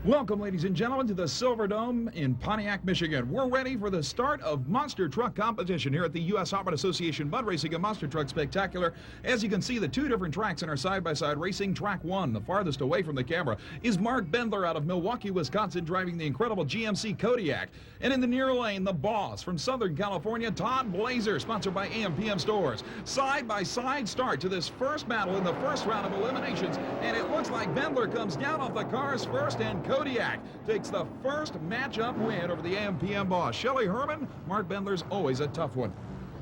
Welcome, ladies and gentlemen, to the Silverdome in Pontiac, Michigan. We're ready for the start of monster truck competition here at the USHRA Association Mud Racing and Monster Truck Spectacular. As you can see, the two different tracks in our side-by-side racing. Track one, the farthest away from the camera, is Mark Bendler out of Milwaukee, Wisconsin, driving the incredible GMC Kodiak. And in the near lane, the boss from Southern California, Todd Blazer, sponsored by AM/PM Stores. Side-by-side start to this first battle in the first round of eliminations, and it looks like Bendler comes down off the cars first, and Kodiak takes the first matchup win over the AM/PM boss. Shelley, Herman, Mark Bendler's always a tough one.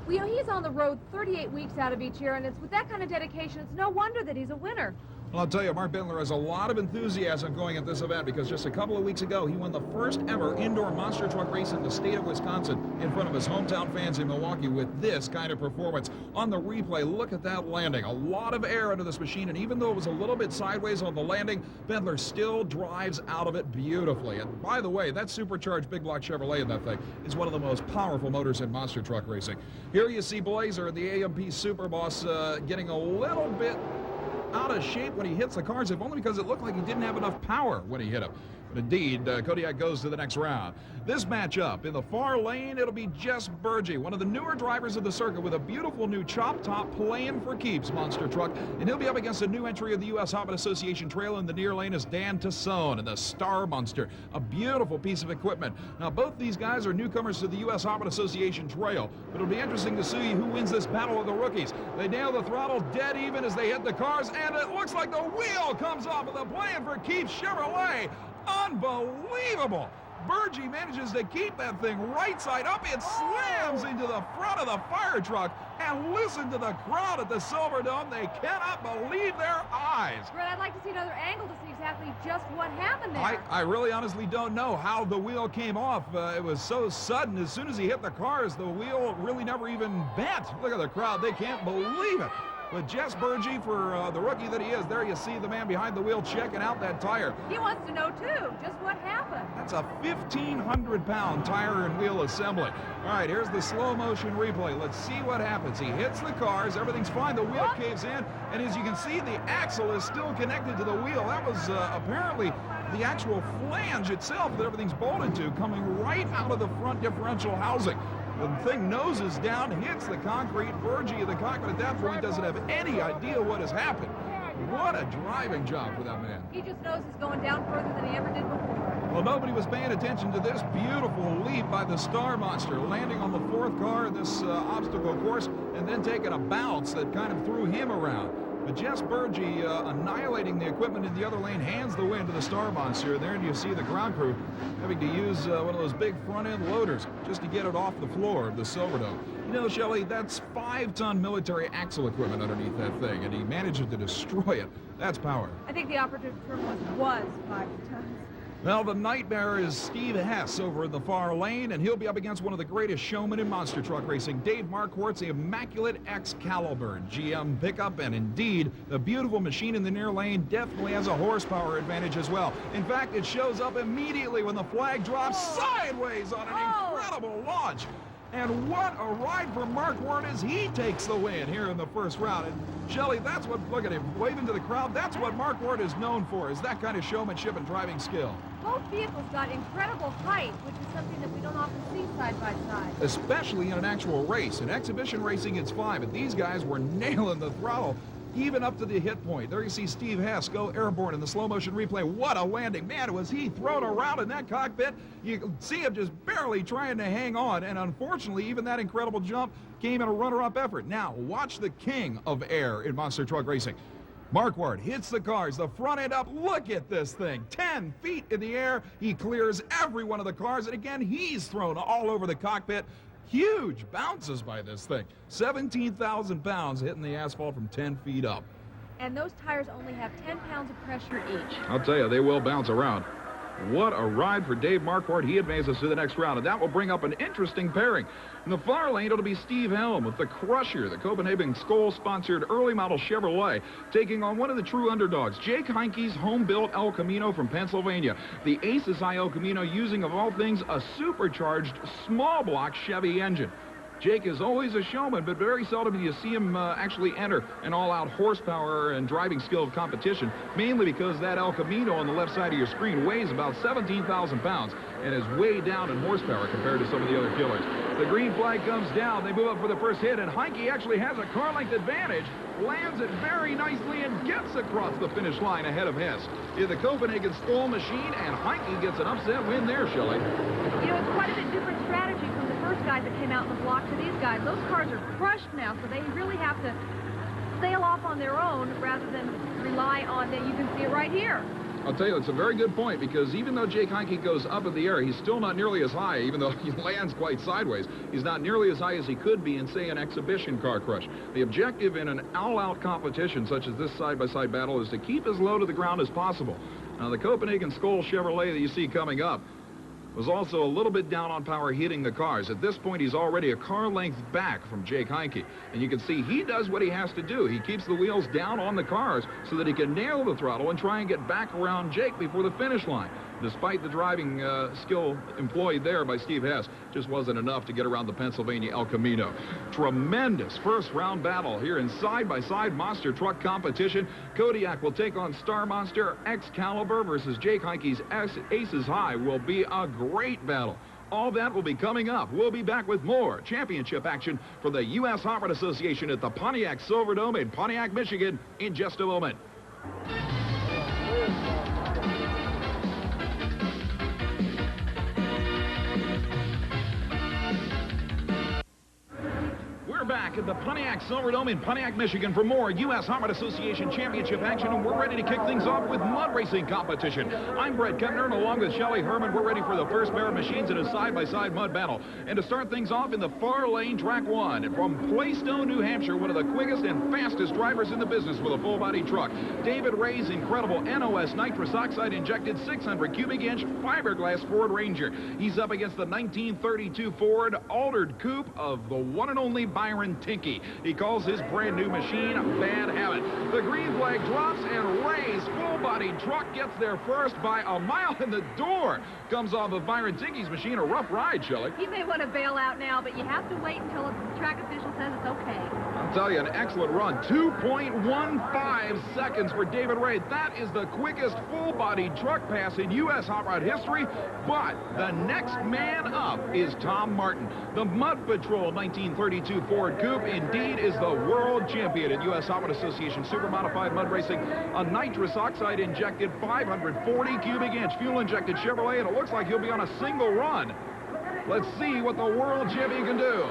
Well, you know, he's on the road 38 weeks out of each year, and it's with that kind of dedication, it's no wonder that he's a winner. Well, I'll tell you, Mark Bendler has a lot of enthusiasm going at this event because just a couple of weeks ago, he won the first ever indoor monster truck race in the state of Wisconsin in front of his hometown fans in Milwaukee with this kind of performance. On the replay, look at that landing. A lot of air under this machine, and even though it was a little bit sideways on the landing, Bendler still drives out of it beautifully. And by the way, that supercharged big block Chevrolet in that thing is one of the most powerful motors in monster truck racing. Here you see Blazer, the AMP Superboss, getting a little bit out of shape when he hits the cars, if only because it looked like he didn't have enough power when he hit him. But indeed, Kodiak goes to the next round. This matchup, in the far lane, it'll be Jess Burgee, one of the newer drivers of the circuit with a beautiful new chop top playing for keeps monster truck. And he'll be up against a new entry of the U.S. Hobbit Association Trail. In the near lane is Dan Tassone and the Star Monster, a beautiful piece of equipment. Now, both these guys are newcomers to the U.S. Hobbit Association Trail, but it'll be interesting to see who wins this battle of the rookies. They nail the throttle dead even as they hit the cars, and it looks like the wheel comes off of the playing for keeps Chevrolet. Unbelievable! Burgee manages to keep that thing right side up. It slams into the front of the fire truck. And listen to the crowd at the Silverdome. They cannot believe their eyes. Bret, I'd like to see another angle to see exactly just what happened there. I really honestly don't know how the wheel came off. It was so sudden. As soon as he hit the cars, the wheel really never even bent. Look at the crowd. They can't believe it. But Jess Burgee, for the rookie that he is, there you see the man behind the wheel checking out that tire. He wants to know, too, just what happened. That's a 1,500-pound tire and wheel assembly. All right, here's the slow-motion replay. Let's see what happens. He hits the cars. Everything's fine. The wheel caves in. And as you can see, the axle is still connected to the wheel. That was apparently the actual flange itself that everything's bolted to coming right out of the front differential housing. The thing noses down, hits the concrete. Burgee of the cockpit at that point doesn't have any idea what has happened. What a driving job for that man. He just knows he's going down further than he ever did before. Well, nobody was paying attention to this beautiful leap by the Star Monster, landing on the fourth car in this obstacle course and then taking a bounce that kind of threw him around. But Jess Burgee, annihilating the equipment in the other lane, hands the win to the Star Monster. There you see the ground crew having to use one of those big front-end loaders just to get it off the floor of the Silverdome. You know, Shelley, that's 5-ton military axle equipment underneath that thing, and he manages to destroy it. That's power. I think the operative term was 5 tons. Well, the nightmare is Steve Hess over in the far lane, and he'll be up against one of the greatest showmen in monster truck racing, Dave Marquardt's immaculate Excalibur GM pickup, and indeed, the beautiful machine in the near lane definitely has a horsepower advantage as well. In fact, it shows up immediately when the flag drops sideways on an incredible launch. And what a ride for Marquardt as he takes the win here in the first round. And Shelley, that's what, look at him, waving to the crowd, that's what Marquardt is known for, is that kind of showmanship and driving skill. Both vehicles got incredible height, which is something that we don't often see side by side. Especially in an actual race. In exhibition racing, it's fine, but these guys were nailing the throttle even up to the hit point. There you see Steve Hess go airborne in the slow-motion replay. What a landing. Man, was he thrown around in that cockpit. You can see him just barely trying to hang on, and unfortunately, even that incredible jump came in a runner-up effort. Now, watch the king of air in monster truck racing. Marquardt hits the cars, the front end up. Look at this thing, 10 feet in the air. He clears every one of the cars, and again, he's thrown all over the cockpit. Huge bounces by this thing. 17,000 pounds hitting the asphalt from 10 feet up. And those tires only have 10 pounds of pressure each. I'll tell you, they will bounce around. What a ride for Dave Marquardt. He advances to the next round, and that will bring up an interesting pairing. In the far lane, it'll be Steve Helm with the Crusher, the Copenhagen Skoll-sponsored early model Chevrolet, taking on one of the true underdogs, Jake Heinke's home-built El Camino from Pennsylvania. The Aces El Camino using, of all things, a supercharged small block Chevy engine. Jake is always a showman, but very seldom do you see him actually enter an all-out horsepower and driving skill competition, mainly because that El Camino on the left side of your screen weighs about 17,000 pounds and is way down in horsepower compared to some of the other killers. The green flag comes down. They move up for the first hit, and Heinke actually has a car length advantage, lands it very nicely, and gets across the finish line ahead of Hess in the Copenhagen Skull machine, and Heinke gets an upset win there, Shelley. You know, it's quite a bit different strategy from the first guys that came out in the block to these guys. Those cars are crushed now, so they really have to sail off on their own rather than rely on that. You can see it right here. I'll tell you, it's a very good point, because even though Jake Heinke goes up in the air, he's still not nearly as high, even though he lands quite sideways. He's not nearly as high as he could be in, say, an exhibition car crush. The objective in an all-out competition such as this side-by-side battle is to keep as low to the ground as possible. Now, the Copenhagen Skull Chevrolet that you see coming up was also a little bit down on power hitting the cars. At this point, he's already a car length back from Jake Heinke. And you can see he does what he has to do. He keeps the wheels down on the cars so that he can nail the throttle and try and get back around Jake before the finish line. Despite the driving skill employed there by Steve Hess, just wasn't enough to get around the Pennsylvania El Camino. Tremendous first round battle here in side-by-side monster truck competition. Kodiak will take on Star Monster. Excalibur versus Jake Heinke's Aces High will be a great battle. All that will be coming up. We'll be back with more championship action from the USHRA Association at the Pontiac Silverdome in Pontiac, Michigan in just a moment. Back at the Pontiac Silverdome in Pontiac, Michigan for more USHRA Association Championship action, and we're ready to kick things off with mud racing competition. I'm Bret, Kepner, and along with Shelley, Herman, we're ready for the first pair of machines in a side-by-side mud battle. And to start things off in the far lane, track one, from Playstone, New Hampshire, one of the quickest and fastest drivers in the business with a full-body truck. David Ray's incredible NOS nitrous oxide injected 600 cubic inch fiberglass Ford Ranger. He's up against the 1932 Ford altered coupe of the one and only Byron Tinky. He calls his brand new machine Bad Habit. The green flag drops, and Ray's full-bodied truck gets there first by a mile, in the door comes off of Byron Tinky's machine. A rough ride, Shelley. He may want to bail out now, but you have to wait until the track official says it's okay. I'll tell you, an excellent run. 2.15 seconds for David Ray. That is the quickest full-bodied truck pass in U.S. hot rod history, but the next man up is Tom Martin. The Mud Patrol 1932 Ford Coupe indeed is the world champion in U.S. Hot Rod Association Super Modified Mud Racing. A nitrous oxide injected 540 cubic inch fuel injected Chevrolet, and it looks like he'll be on a single run. Let's see what the world champion can do.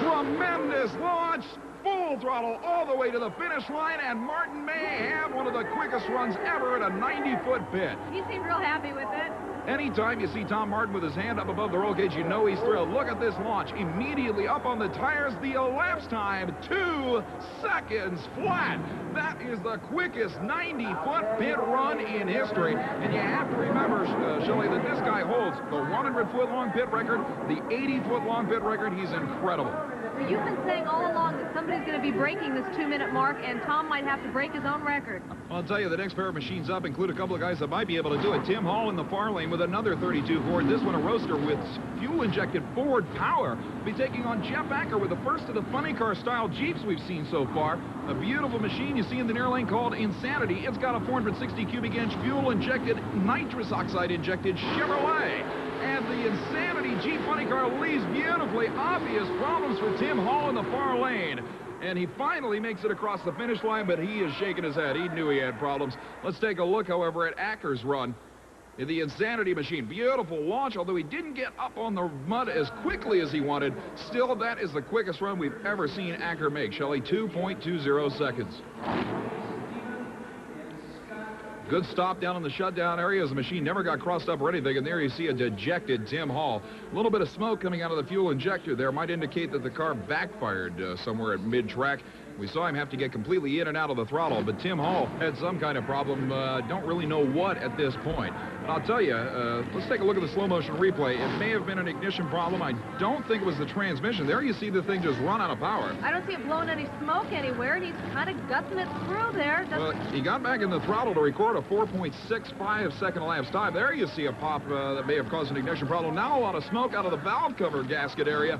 Tremendous launch, full throttle all the way to the finish line, and Martin may have one of the quickest runs ever at a 90-foot pit. He seemed real happy with it. Anytime you see Tom Martin with his hand up above the roll cage, you know he's thrilled. Look at this launch. Immediately up on the tires, the elapsed time, 2 seconds flat. That is the quickest 90-foot pit run in history. And you have to remember, Shelley, that this guy holds the 100-foot-long pit record, the 80-foot-long pit record. He's incredible. Well, you've been saying all along that somebody's going to be breaking this 2-minute mark, and Tom might have to break his own record. I'll tell you, the next pair of machines up include a couple of guys that might be able to do it. Tim Hall in the far lane with another 32 Ford. This one a roaster with fuel-injected Ford power. Be taking on Jeff Acker with the first of the funny car-style Jeeps we've seen so far. A beautiful machine you see in the near lane called Insanity. It's got a 460 cubic inch fuel-injected, nitrous oxide-injected Chevrolet. And the Insanity Jeep funny car leaves beautifully. Obvious problems for Tim Hall in the far lane. And he finally makes it across the finish line, but he is shaking his head. He knew he had problems. Let's take a look, however, at Acker's run in the Insanity machine. Beautiful launch, although he didn't get up on the mud as quickly as he wanted. Still, that is the quickest run we've ever seen Acker make. Shelley, 2.20 seconds. Good stop down in the shutdown area as the machine never got crossed up or anything, and there you see a dejected Tim Hall. A little bit of smoke coming out of the fuel injector there might indicate that the car backfired somewhere at mid-track. We saw him have to get completely in and out of the throttle, but Tim Hall had some kind of problem. Don't really know what at this point. But I'll tell you, let's take a look at the slow-motion replay. It may have been an ignition problem. I don't think it was the transmission. There you see the thing just run out of power. I don't see it blowing any smoke anywhere, and he's kind of gussing it through there. Well, he got back in the throttle to record a 4.65 second elapsed time. There you see a pop that may have caused an ignition problem. Now a lot of smoke out of the valve cover gasket area.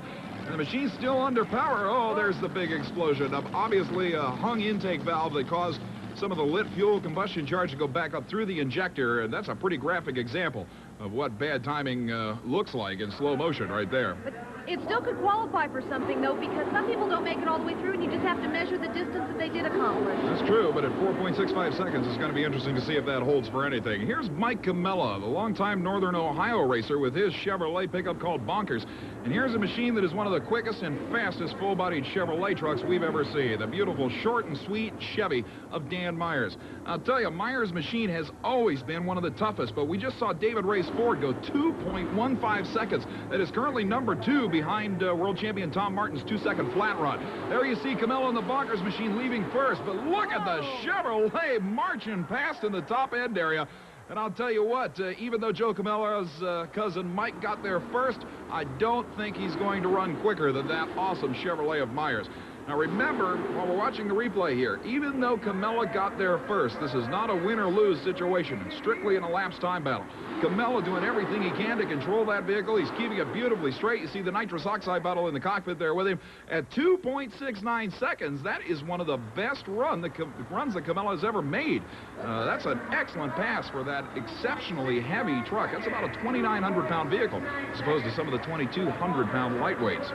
And the machine's still under power. Oh, there's the big explosion. Obviously, a hung intake valve that caused some of the lit fuel combustion charge to go back up through the injector, and that's a pretty graphic example of what bad timing looks like in slow motion right there. But it still could qualify for something, though, because some people don't make it all the way through, and you just have to measure the distance that they did accomplish. That's true, but at 4.65 seconds, it's going to be interesting to see if that holds for anything. Here's Mike Camella, the longtime Northern Ohio racer with his Chevrolet pickup called Bonkers. And here's a machine that is one of the quickest and fastest full-bodied Chevrolet trucks we've ever seen. The beautiful short and sweet Chevy of Dan Myers. I'll tell you, Myers' machine has always been one of the toughest, but we just saw David Ray's Ford go 2.15 seconds. That is currently number 2 behind world champion Tom Martin's 2-second flat run. There you see Camella in the Bonkers machine leaving first, but look at the Chevrolet marching past in the top end area. And I'll tell you what, even though Joe Camella's cousin Mike got there first, I don't think he's going to run quicker than that awesome Chevrolet of Myers. Now remember, while we're watching the replay here, even though Camella got there first, this is not a win or lose situation. It's strictly an elapsed time battle. Camella doing everything he can to control that vehicle. He's keeping it beautifully straight. You see the nitrous oxide bottle in the cockpit there with him. At 2.69 seconds, that is one of the best runs that Camella has ever made. That's an excellent pass for that exceptionally heavy truck. That's about a 2,900-pound vehicle, as opposed to some of the 2,200-pound lightweights.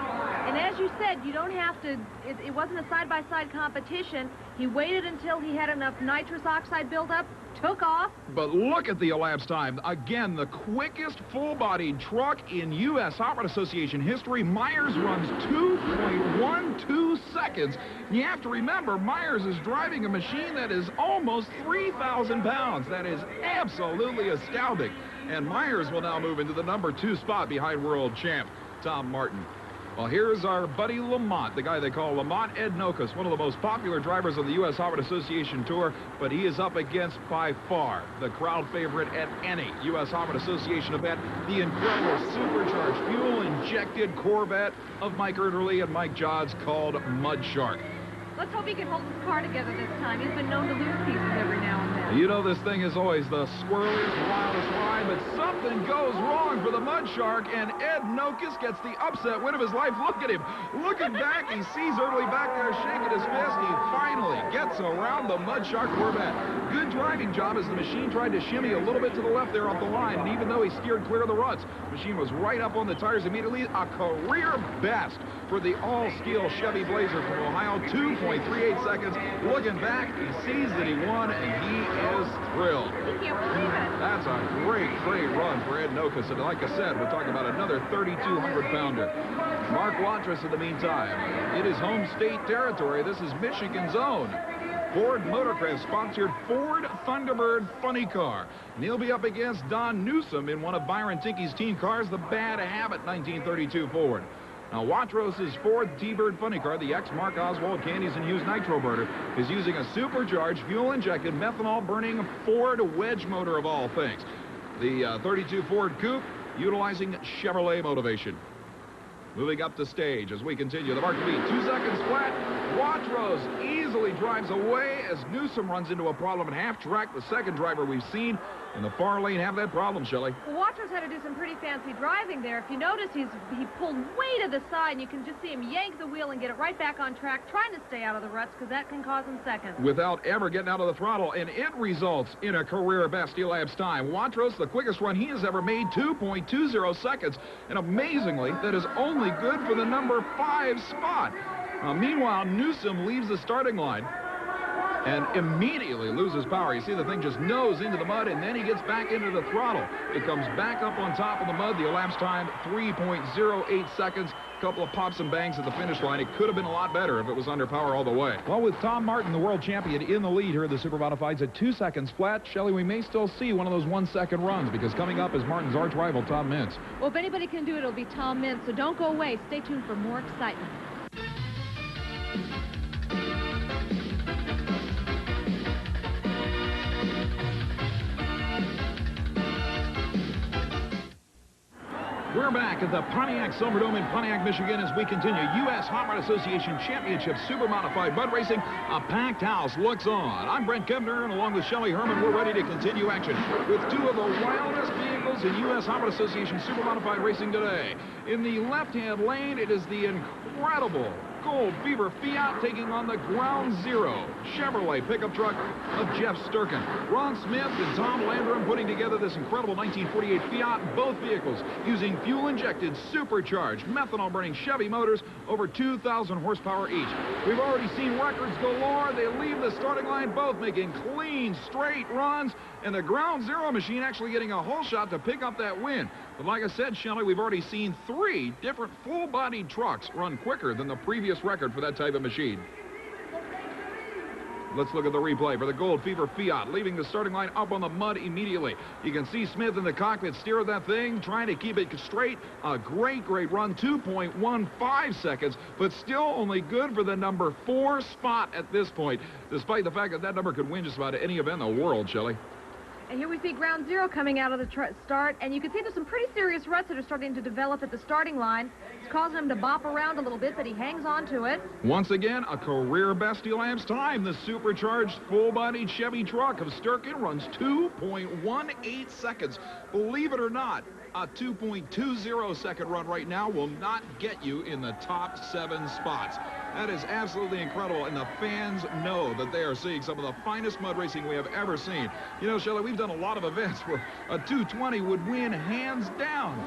And as you said, you don't have to, it wasn't a side-by-side competition. He waited until he had enough nitrous oxide buildup, took off. But look at the elapsed time. Again, the quickest full-bodied truck in U.S. Hot Rod Association history. Myers runs 2.12 seconds. You have to remember, Myers is driving a machine that is almost 3,000 pounds. That is absolutely astounding. And Myers will now move into the number 2 spot behind world champ Tom Martin. Well, here's our buddy Lamont, the guy they call Lamont Ednokas, one of the most popular drivers on the U.S. Hot Rod Association Tour, but he is up against, by far, the crowd favorite at any U.S. Hot Rod Association event, the incredible supercharged, fuel-injected Corvette of Mike Erderly and Mike Jods called Mud Shark. Let's hope he can hold his car together this time. He's been known to lose pieces every now and then. You know this thing is always the squirreliest, wildest ride, but something goes wrong for the Mud Shark, and Ed Nokus gets the upset win of his life. Look at him. Looking back, he sees Erderly back there shaking his fist. He finally gets around the Mud Shark Corvette. Good driving job as the machine tried to shimmy a little bit to the left there off the line, and even though he steered clear of the ruts, the machine was right up on the tires immediately. A career best for the all-steel Chevy Blazer from Ohio, 2.38 seconds. Looking back, he sees that he won, and he is thrilled. He can't believe it. That's a great, great run for Ed Nokus. And like I said, we're talking about another 3,200-pounder. Mark Watrous in the meantime. It is home state territory. This is Michigan's own Ford Motorcraft sponsored Ford Thunderbird funny car. And he'll be up against Don Newsom in one of Byron Tinkey's teen cars, the Bad Habit 1932 Ford. Now, Watrous' Ford T-Bird funny car, the ex-Mark Oswald Candies and Hughes nitro burner, is using a supercharged, fuel-injected, methanol-burning Ford wedge motor of all things. The 32 Ford Coupe utilizing Chevrolet motivation. Moving up the stage as we continue. The mark to beat, 2 seconds flat. Watrous easily drives away as Newsom runs into a problem at half-track. The second driver we've seen in the far lane have that problem, Shelley. Well, Watrous had to do some pretty fancy driving there. If you notice, he pulled way to the side, and you can just see him yank the wheel and get it right back on track, trying to stay out of the ruts, because that can cause him seconds. Without ever getting out of the throttle, and it results in a career best elapsed time. Watrous, the quickest run he has ever made, 2.20 seconds. And amazingly, that is only good for the number 5 spot. Meanwhile, Newsom leaves the starting line and immediately loses power. You see the thing just nose into the mud, and then he gets back into the throttle. It comes back up on top of the mud. The elapsed time, 3.08 seconds. A couple of pops and bangs at the finish line. It could have been a lot better if it was under power all the way. Well, with Tom Martin, the world champion, in the lead here at the Super Modifieds at 2 seconds flat, Shelley, we may still see one of those 1-second runs, because coming up is Martin's arch rival, Tom Mintz. Well, if anybody can do it, it'll be Tom Mintz, so don't go away. Stay tuned for more excitement. We're back at the Pontiac Silverdome in Pontiac, Michigan, as we continue U.S. Hot Rod Association Championship Super Modified Mud Racing. A packed house looks on. I'm Bret, and along with Shelley, Herman, we're ready to continue action with two of the wildest vehicles in U.S. Hot Rod Association Super Modified Racing today. In the left-hand lane, it is the incredible Gold Fever Fiat taking on the Ground Zero Chevrolet pickup truck of Jeff Sturken. Ron Smith and Tom Landrum putting together this incredible 1948 Fiat, both vehicles using fuel-injected, supercharged, methanol-burning Chevy motors over 2,000 horsepower each. We've already seen records galore. They leave the starting line both making clean, straight runs, and the Ground Zero machine actually getting a whole shot to pick up that win. But like I said, Shelley, we've already seen 3 different full-bodied trucks run quicker than the previous record for that type of machine. Let's look at the replay for the Gold Fever Fiat, leaving the starting line up on the mud immediately. You can see Smith in the cockpit steer that thing, trying to keep it straight. A great run, 2.15 seconds, but still only good for the number 4 spot at this point, despite the fact that that number could win just about any event in the world, Shelley. And here we see Ground Zero coming out of the start, and you can see there's some pretty serious ruts that are starting to develop at the starting line. It's causing him to bop around a little bit, but he hangs on to it. Once again, a career best elapsed time. The supercharged, full-bodied Chevy truck of Sturken runs 2.18 seconds. Believe it or not, a 2.20 second run right now will not get you in the top 7 spots. That is absolutely incredible, and the fans know that they are seeing some of the finest mud racing we have ever seen. You know, Shelley, we've done a lot of events where a 220 would win hands down.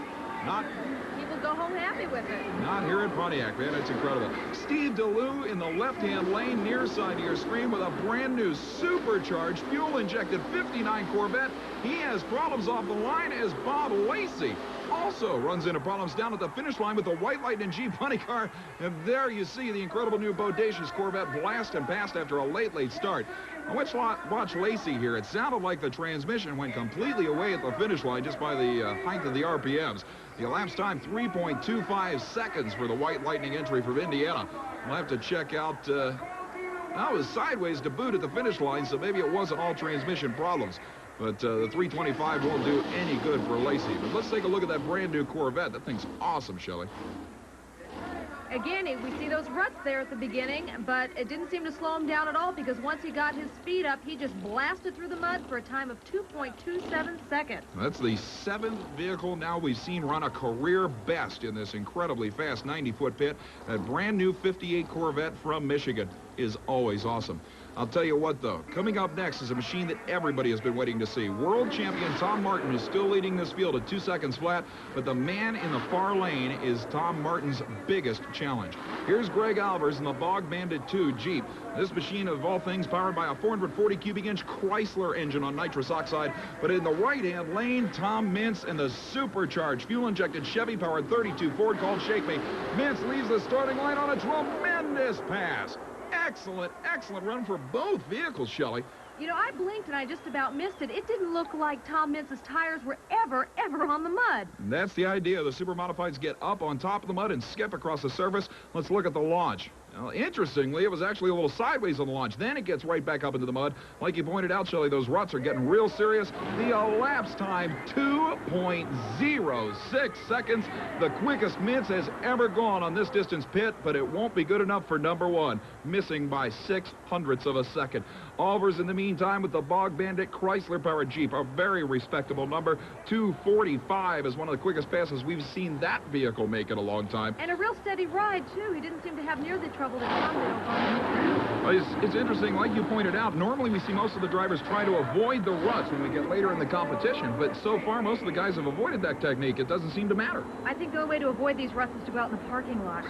People go home happy with it. Not here in Pontiac, man. It's incredible. Steve DeLue in the left-hand lane, near side of your screen, with a brand new supercharged, fuel-injected 59 Corvette. He has problems off the line as Bob Lacey also runs into problems down at the finish line with the White Lightning Jeep funny car. And there you see the incredible new bodacious Corvette blasting past after a late start. Now, let's watch Lacey here. It sounded like the transmission went completely away at the finish line just by the height of the RPMs. The elapsed time, 3.25 seconds for the White Lightning entry from Indiana. We'll have to check out... Now it was sideways to boot at the finish line, so maybe it wasn't all transmission problems. But the 325 won't do any good for Lacey. But let's take a look at that brand new Corvette. That thing's awesome, Shelley. Again, we see those ruts there at the beginning, but it didn't seem to slow him down at all, because once he got his speed up, he just blasted through the mud for a time of 2.27 seconds. That's the 7th vehicle now we've seen run a career best in this incredibly fast 90-foot pit. That brand new 58 Corvette from Michigan is always awesome. I'll tell you what, though, coming up next is a machine that everybody has been waiting to see. World champion Tom Martin is still leading this field at 2 seconds flat, but the man in the far lane is Tom Martin's biggest challenge. Here's Greg Albers in the Bog Bandit 2 Jeep. This machine, of all things, powered by a 440 cubic inch Chrysler engine on nitrous oxide. But in the right-hand lane, Tom Mintz in the supercharged, fuel-injected Chevy-powered 32 Ford called Shake Me. Mintz leaves the starting line on a tremendous pass. Excellent run for both vehicles, Shelley. You know, I blinked and I just about missed it. It didn't look like Tom Mintz's tires were ever on the mud. And that's the idea. The Super Modifieds get up on top of the mud and skip across the surface. Let's look at the launch. Now, interestingly, it was actually a little sideways on the launch. Then it gets right back up into the mud. Like you pointed out, Shelley, those ruts are getting real serious. The elapsed time, 2.06 seconds. The quickest Mintz has ever gone on this distance pit, but it won't be good enough for number 1, missing by 0.06 of a second. Albers, in the meantime, with the Bog Bandit Chrysler-powered Jeep, a very respectable number. 2:45 is one of the quickest passes we've seen that vehicle make in a long time. And a real steady ride, too. He didn't seem to have near the trouble that Tom did. It's interesting, like you pointed out, normally we see most of the drivers try to avoid the ruts when we get later in the competition, but so far most of the guys have avoided that technique. It doesn't seem to matter. I think the only way to avoid these ruts is to go out in the parking lot.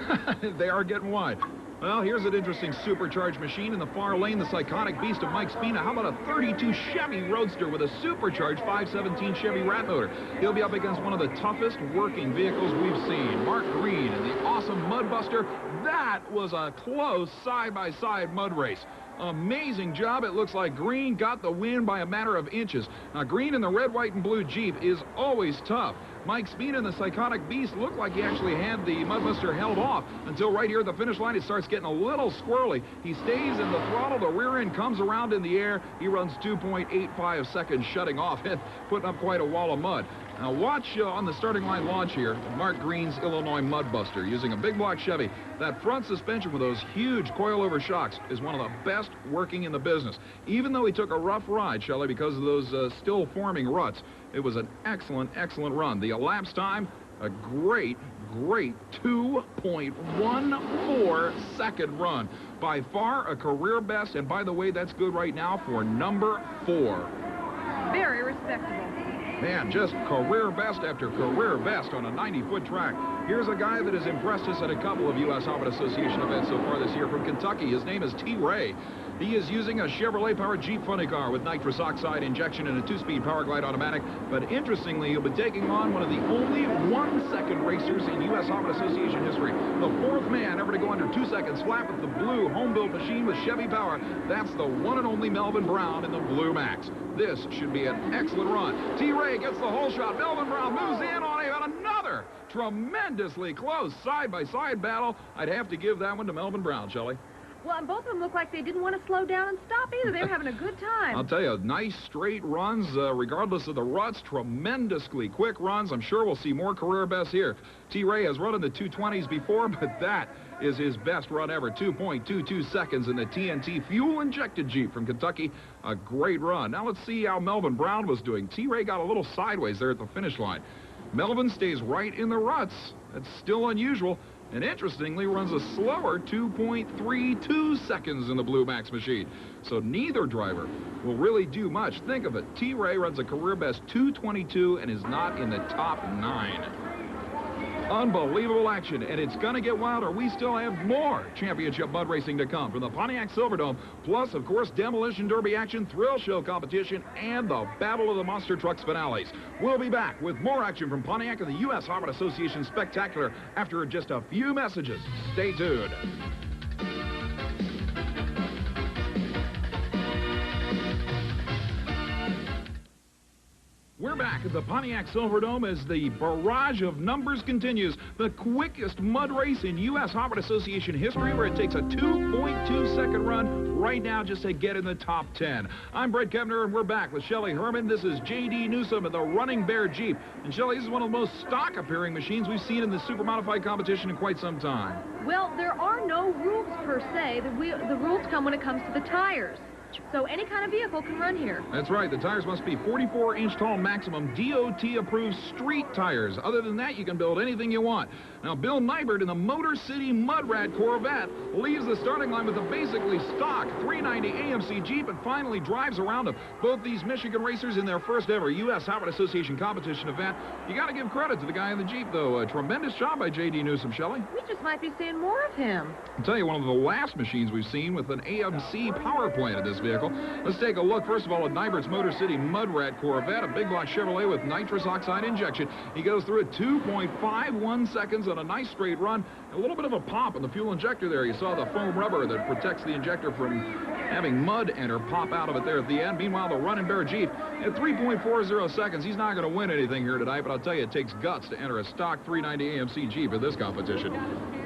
They are getting wide. Well, here's an interesting supercharged machine in the far lane, the psychotic beast of Mike Spina. How about a 32 Chevy Roadster with a supercharged 517 Chevy Rat motor? He'll be up against one of the toughest working vehicles we've seen. Mark Green and the awesome Mudbuster. That was a close side-by-side mud race. Amazing job. It looks like Green got the win by a matter of inches. Now, Green in the red, white, and blue Jeep is always tough. Mike Spina and the Psychotic Beast looked like he actually had the Mudbuster held off until right here at the finish line it starts getting a little squirrely. He stays in the throttle. The rear end comes around in the air. He runs 2.85 seconds, shutting off and putting up quite a wall of mud. Now watch on the starting line launch here, Mark Green's Illinois Mudbuster using a big block Chevy. That front suspension with those huge coilover shocks is one of the best working in the business. Even though he took a rough ride, Shelley, because of those still forming ruts, it was an excellent, excellent run. The elapsed time, a great 2.14 second run. By far a career best, and by the way, that's good right now for number 4. Very respectable. Man, just career best after career best on a 90-foot track. Here's a guy that has impressed us at a couple of U.S. Hobbit Association events so far this year from Kentucky. His name is T. Ray. He is using a Chevrolet-powered Jeep funny car with nitrous oxide injection and a 2-speed Power Glide automatic. But interestingly, he'll be taking on one of the only 1-second racers in U.S. Hobbit Association history. The 4th man ever to go under 2 seconds flat with the blue home-built machine with Chevy power. That's the one and only Melvin Brown in the Blue Max. This should be an excellent run. T. Ray gets the hole shot. Melvin Brown moves in on him, and another tremendously close side-by-side battle. I'd have to give that one to Melvin Brown, Shelley. Well, and both of them look like they didn't want to slow down and stop either. They were having a good time. I'll tell you, nice straight runs, regardless of the ruts, tremendously quick runs. I'm sure we'll see more career bests here. T. Ray has run in the 220s before, but that is his best run ever. 2.22 seconds in the TNT fuel-injected Jeep from Kentucky. A great run. Now let's see how Melvin Brown was doing. T. Ray got a little sideways there at the finish line. Melvin stays right in the ruts. That's still unusual. And interestingly, runs a slower 2.32 seconds in the Blue Max machine. So neither driver will really do much. Think of it. T. Ray runs a career best 2:22 and is not in the top 9. Unbelievable action, and it's going to get wilder. We still have more championship mud racing to come from the Pontiac Silverdome, plus, of course, Demolition Derby action, thrill show competition, and the Battle of the Monster Trucks finales. We'll be back with more action from Pontiac and the U.S. Hobbit Association Spectacular after just a few messages. Stay tuned. We're back at the Pontiac Silverdome as the barrage of numbers continues. The quickest mud race in U.S. Hobbit Association history, where it takes a 2.2 second run right now just to get in the top 10. I'm Bret Kepner, and we're back with Shelley Herman. This is J.D. Newsom and the Running Bear Jeep. And Shelley, this is one of the most stock-appearing machines we've seen in the super modified competition in quite some time. Well, there are no rules per se. The rules come when it comes to the tires. So any kind of vehicle can run here. That's right. The tires must be 44-inch tall maximum DOT-approved street tires. Other than that, you can build anything you want. Now, Bill Nybert in the Motor City Mud Rat Corvette leaves the starting line with a basically stock 390 AMC Jeep and finally drives around them. Both these Michigan racers in their first ever U.S. Hobbit Association competition event. You got to give credit to the guy in the Jeep, though. A tremendous job by J.D. Newsom, Shelley. We just might be seeing more of him. I'll tell you, one of the last machines we've seen with an AMC power plant in this vehicle. Let's take a look, first of all, at Nybert's Motor City Mud Rat Corvette, a big block Chevrolet with nitrous oxide injection. He goes through at 2.51 seconds on a nice straight run. A little bit of a pop in the fuel injector there. You saw the foam rubber that protects the injector from having mud enter pop out of it there at the end. Meanwhile, the Running Bear Jeep at 3.40 seconds. He's not going to win anything here tonight, but I'll tell you, it takes guts to enter a stock 390 AMC Jeep in this competition.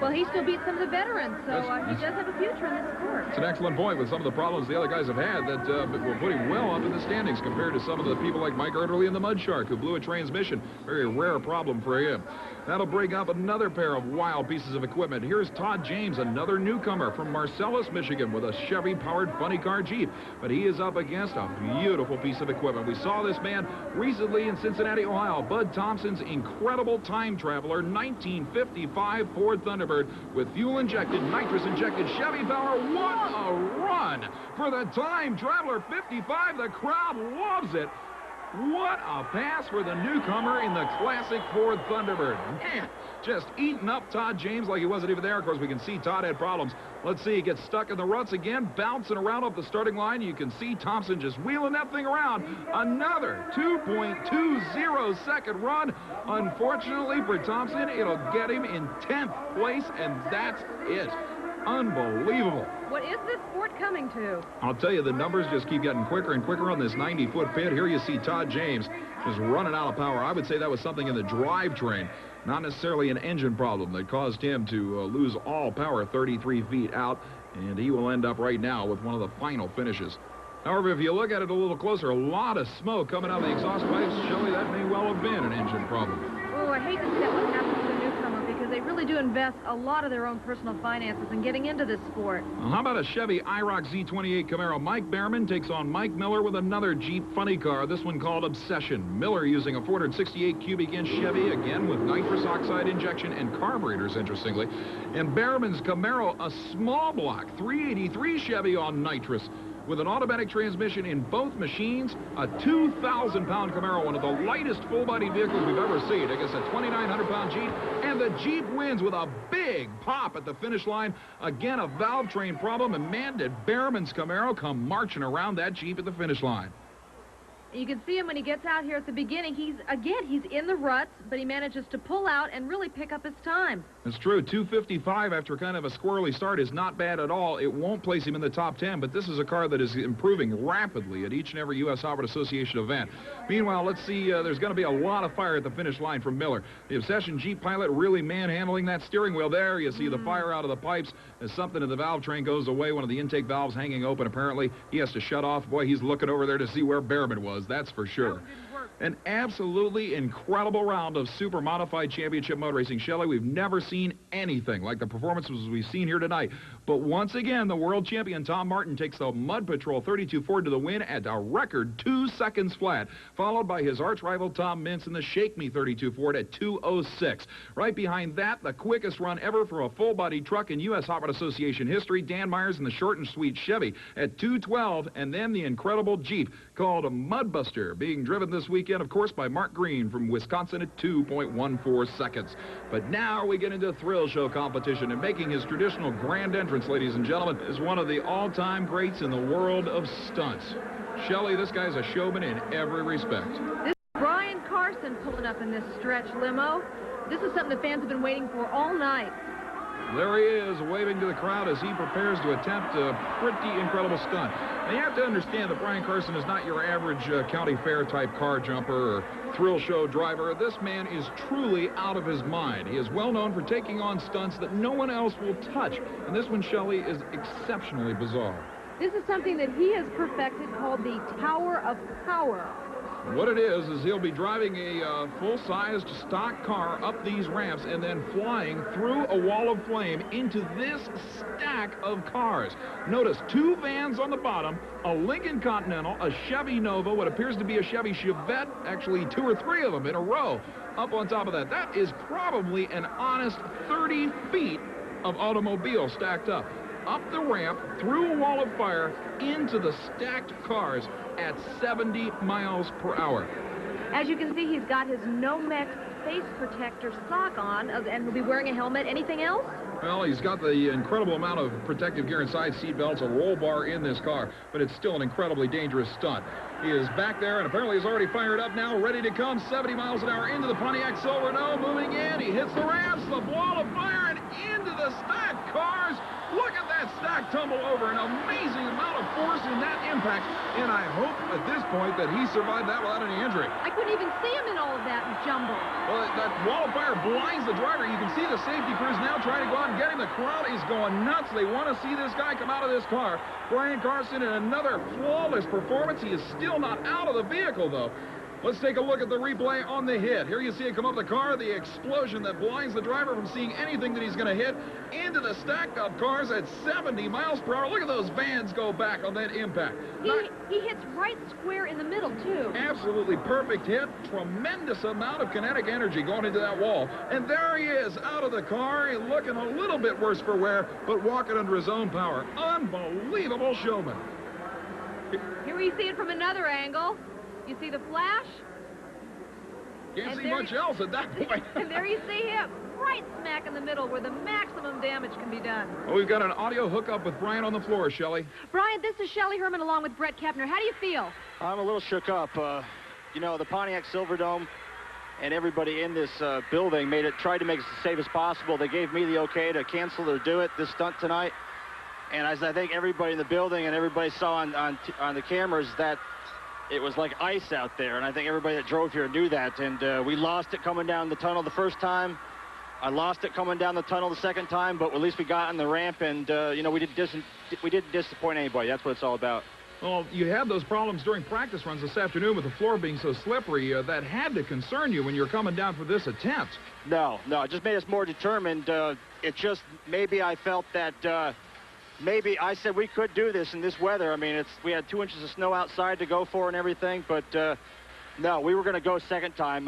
Well, he still beats some of the veterans, so he does have a future in this sport. It's an excellent point with some of the problems the other guys have had that will put him well up in the standings compared to some of the people like Mike Erderly and the Mud Shark, who blew a transmission. Very rare problem for him. That'll bring up another pair of wild pieces of equipment. Here's Todd James, another newcomer from Marcellus, Michigan, with a Chevy-powered funny car Jeep. But he is up against a beautiful piece of equipment. We saw this man recently in Cincinnati, Ohio. Bud Thompson's incredible time traveler, 1955 Ford Thunderbird with fuel-injected, nitrous-injected Chevy power. What a run for the time traveler 55. The crowd loves it. What a pass for the newcomer in the classic Ford Thunderbird. Man, just eating up Todd James like he wasn't even there. Of course, we can see Todd had problems. Let's see, he gets stuck in the ruts again, bouncing around up the starting line. You can see Thompson just wheeling that thing around. Another 2.20 second run. Unfortunately for Thompson, it'll get him in 10th place, and that's it. Unbelievable. What is this sport coming to? I'll tell you, the numbers just keep getting quicker and quicker on this 90-foot pit. Here you see Todd James just running out of power. I would say that was something in the drivetrain, not necessarily an engine problem that caused him to lose all power 33 feet out, and he will end up right now with one of the final finishes. However, if you look at it a little closer, a lot of smoke coming out of the exhaust pipes. Shelley, that may well have been an engine problem. Oh, I hate to see that what happens to a newcomer, because they really do invest a lot of their own personal finances in getting into this sport. Well, how about a Chevy IROC Z28 Camaro? Mike Behrman takes on Mike Miller with another Jeep funny car, this one called Obsession. Miller using a 468 cubic inch Chevy, again with nitrous oxide injection and carburetors, interestingly. And Behrman's Camaro, a small block 383 Chevy on nitrous, with an automatic transmission in both machines, a 2,000-pound Camaro, one of the lightest full-body vehicles we've ever seen against a 2,900-pound Jeep, and the Jeep wins with a big pop at the finish line. Again, a valve train problem, and man, did Behrman's Camaro come marching around that Jeep at the finish line. You can see him when he gets out here at the beginning. He's in the ruts, but he manages to pull out and really pick up his time. It's true. 2:55 after kind of a squirrely start is not bad at all. It won't place him in the top 10, but this is a car that is improving rapidly at each and every USHRA Association event. Meanwhile, let's see, there's going to be a lot of fire at the finish line from Miller. The Obsession Jeep pilot really manhandling that steering wheel there. You see the fire out of the pipes as something in the valve train goes away. One of the intake valves hanging open, apparently. He has to shut off. Boy, he's looking over there to see where Behrman was. That's for sure. An absolutely incredible round of super modified championship motor racing. Shelley, we've never seen anything like the performances we've seen here tonight. But once again, the world champion Tom Martin takes the Mud Patrol 32 Ford to the win at a record 2 seconds flat, followed by his arch rival Tom Mintz in the Shake Me 32 Ford at 2:06. Right behind that, the quickest run ever for a full-body truck in USHRA Association history, Dan Myers in the short and sweet Chevy at 2:12, and then the incredible Jeep called a Mudbuster, being driven this weekend, of course, by Mark Green from Wisconsin at 2.14 seconds. But now we get into thrill show competition, and making his traditional grand entrance, ladies and gentlemen, is one of the all-time greats in the world of stunts. Shelley, this guy's a showman in every respect. This is Brian Carson pulling up in this stretch limo. This is something the fans have been waiting for all night. There he is, waving to the crowd as he prepares to attempt a pretty incredible stunt. Now, you have to understand that Brian Carson is not your average county fair type car jumper or thrill show driver. This man is truly out of his mind. He is well known for taking on stunts that no one else will touch. And this one, Shelley, is exceptionally bizarre. This is something that he has perfected called the Tower of Power. What it is he'll be driving a full-sized stock car up these ramps and then flying through a wall of flame into this stack of cars. Notice 2 vans on the bottom, a Lincoln Continental, a Chevy Nova, what appears to be a Chevy Chevette, actually 2 or 3 of them in a row up on top of that. That is probably an honest 30 feet of automobile stacked up. Up the ramp, through a wall of fire, into the stacked cars at 70 miles per hour. As you can see, he's got his Nomex face protector sock on, and will be wearing a helmet. Anything else? Well, he's got the incredible amount of protective gear inside, seat belts, a roll bar in this car, but it's still an incredibly dangerous stunt. He is back there, and apparently he's already fired up now, ready to come 70 miles an hour into the Pontiac Silverdome, moving in. He hits the ramps, the wall of fire, and into the stacked cars. Look at that stack tumble over. An amazing amount of force in that impact, and I hope at this point that he survived that without any injury. I couldn't even see him in all of that jumble. Well, that wall of fire blinds the driver. You can see the safety crews now trying to go out and get him. The crowd is going nuts. They want to see this guy come out of this car. Brian Carson in another flawless performance. He is still not out of the vehicle, though. Let's take a look at the replay on the hit. Here you see it come up the car, the explosion that blinds the driver from seeing anything that he's going to hit into the stacked up cars at 70 miles per hour. Look at those vans go back on that impact. He hits right square in the middle, too. Absolutely perfect hit. Tremendous amount of kinetic energy going into that wall. And there he is out of the car, looking a little bit worse for wear, but walking under his own power. Unbelievable showman. Here we see it from another angle. You see the flash? Can't see much else at that point. And there you see him, right smack in the middle where the maximum damage can be done. Well, we've got an audio hookup with Brian on the floor, Shelley. Brian, this is Shelley Herman along with Bret Kepner. How do you feel? I'm a little shook up. You know, the Pontiac Silverdome, and everybody in this building tried to make it as safe as possible. They gave me the okay to cancel or do this stunt tonight. And as I think everybody in the building and everybody saw on the cameras, that it was like ice out there. And I think everybody that drove here knew that. And we lost it coming down the tunnel the first time. I lost it coming down the tunnel the second time, but at least we got on the ramp, and you know, we didn't disappoint anybody. That's what it's all about. Well, you had those problems during practice runs this afternoon with the floor being so slippery. That had to concern you when you're coming down for this attempt. No, it just made us more determined. It just, maybe I felt that maybe I said we could do this in this weather. I mean, we had 2 inches of snow outside to go for and everything, but no, we were going to go second time.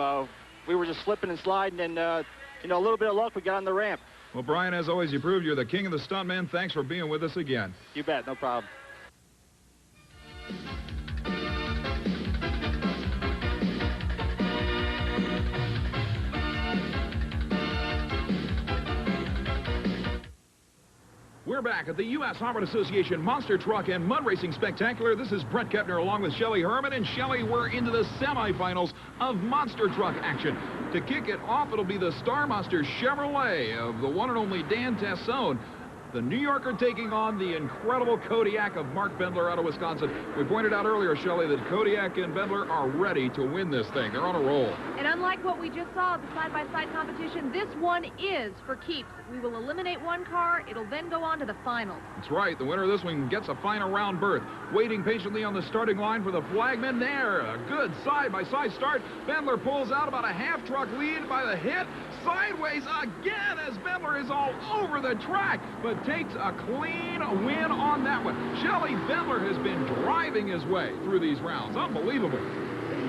We were just slipping and sliding, and you know, a little bit of luck, we got on the ramp. Well, Brian, as always, you proved you're the king of the stuntmen. Thanks for being with us again. You bet, no problem. We're back at the USHRA Association Monster Truck and Mud Racing Spectacular. This is Bret Kepner along with Shelley Herman. And Shelley, we're into the semifinals of Monster Truck action. To kick it off, it'll be the Star Monster Chevrolet of the one and only Dan Tassone. The New Yorker taking on the incredible Kodiak of Mark Bendler out of Wisconsin. We pointed out earlier, Shelley, that Kodiak and Bendler are ready to win this thing. They're on a roll. And unlike what we just saw at the side-by-side competition, this one is for keeps. We will eliminate one car. It'll then go on to the finals. That's right. The winner of this one gets a final round berth. Waiting patiently on the starting line for the flagman there. A good side-by-side start. Bendler pulls out about a half-truck lead by the hit. Sideways again as Bendler is all over the track, but takes a clean win on that one. Shelley, Bendler has been driving his way through these rounds. Unbelievable.